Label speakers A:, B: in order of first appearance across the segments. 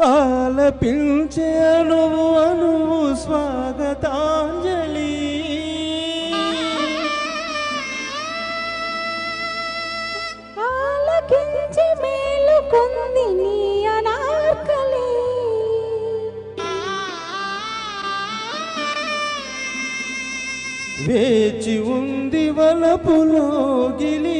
A: ఆలపించే అనువు అనువు స్వాగతాంజలి
B: ఆలకించి మేలుకొంది నీ అనార్కలి
A: వేచి ఉంది వలపులోగిలి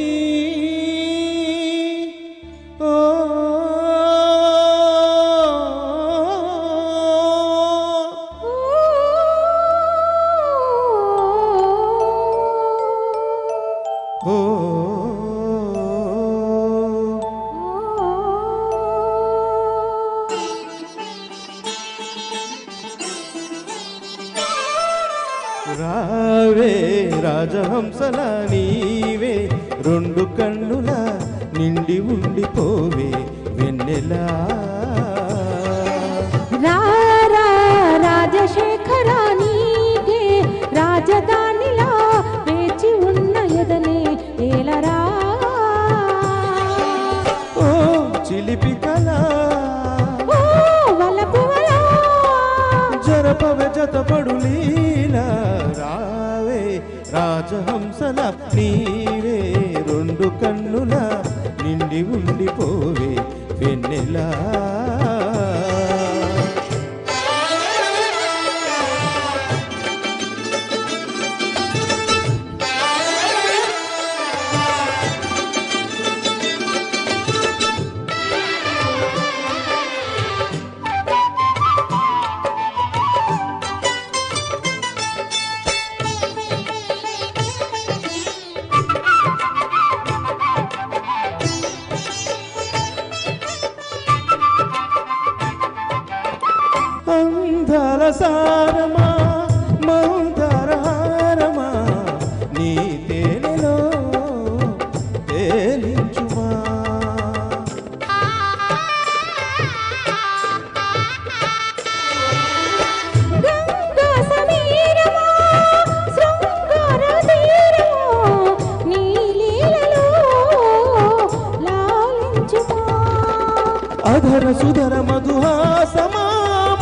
A: రావే రాజహంసల నీవే రెండు కన్నుల నిండి ఉండిపోవే వెన్నెలా
B: రారా రాజశేఖర నీకే రాజధానిలా వేచి ఉన్న ఎదనే ఏలరా
A: ఓ చిలిపి కళ
B: ఓ వలపువలా
A: జరపవె జతపడు లీలా రావే రాజహంసల నీవే రెండు కన్నుల నిండి ఉండిపోవే వెన్నెలా అంధర సారమా మందరహారమా నీ తేనెలో తేలించుమా
B: గంగా సమీరమా శృంగార తీరమా నీ లీలలో లాలించుమా
A: అధర సుధర మధుహాసమా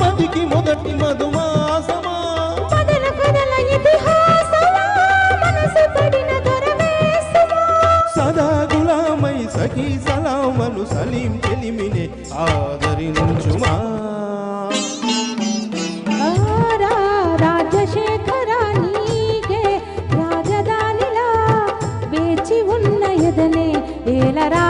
A: మదికి మొదటి మధుమాసమా
B: మదన కదల ఇతిహాసమా మనసు పడిన దొరవేసమా
A: సదా గులామై సఖీ సలామను సలీం చెలిమినే ఆదరించుమా
B: ఆరా రాజశేఖర నీకే రాజధానిలా వేచి ఉన్న ఎదనే ఏలరా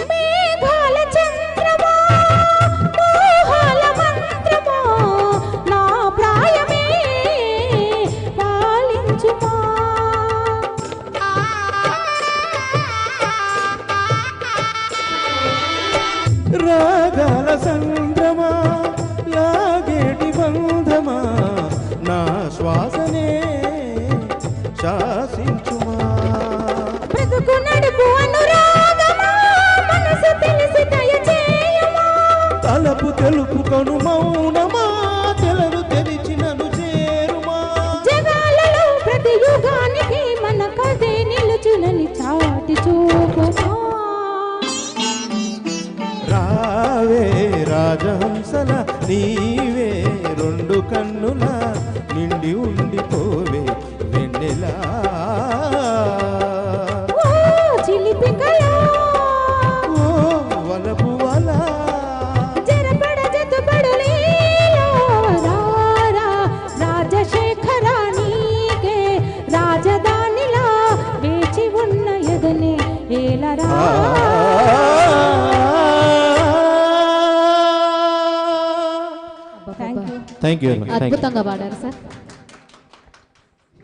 B: మేఘాల చంద్రమా మోహాల మంత్రమా నా ప్రాయమే పాలించుమా
A: రాగాల సంద్రమా లాగేటి బంధమా నా శ్వాసనే శాసించుమా
B: బ్రతుకు నడుపు అనురాగమా మనసు తెలిసి దయచేయమా
A: తలపు తెలుపుకొను మౌనమా తెలలు తెరిచినను చేరుమా
B: జగాలలో ప్రతి యుగానికి మన కథే నిలుచునని చాటి చూపుమా
A: రావే రాజహంసల నీవే రెండు కన్నుల నిండి ఉండిపోవే వెన్నెలా
B: ఓ చిలిపి కళా
A: ఓ వలపు వల
B: జరపడ జతపడు లీలా రారా రాజశేఖర నీకే రాజధానిలా వేచి ఉన్న ఎదనే ఏలరా
A: థ్యాంక్ యూ
C: అద్భుతంగా పాడారు సార్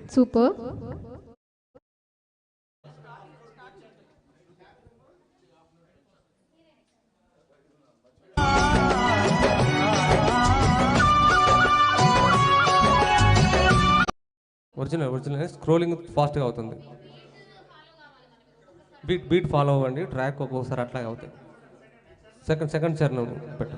C: సూపర్ ఒరిజినల్ స్క్రోలింగ్ ఫాస్ట్గా అవుతుంది. బీట్ ఫాలో అవ్వండి, ట్రాక్ ఒక్కొక్కసారి అట్లాగే అవుతుంది. సెకండ్ చరణం పెట్టు.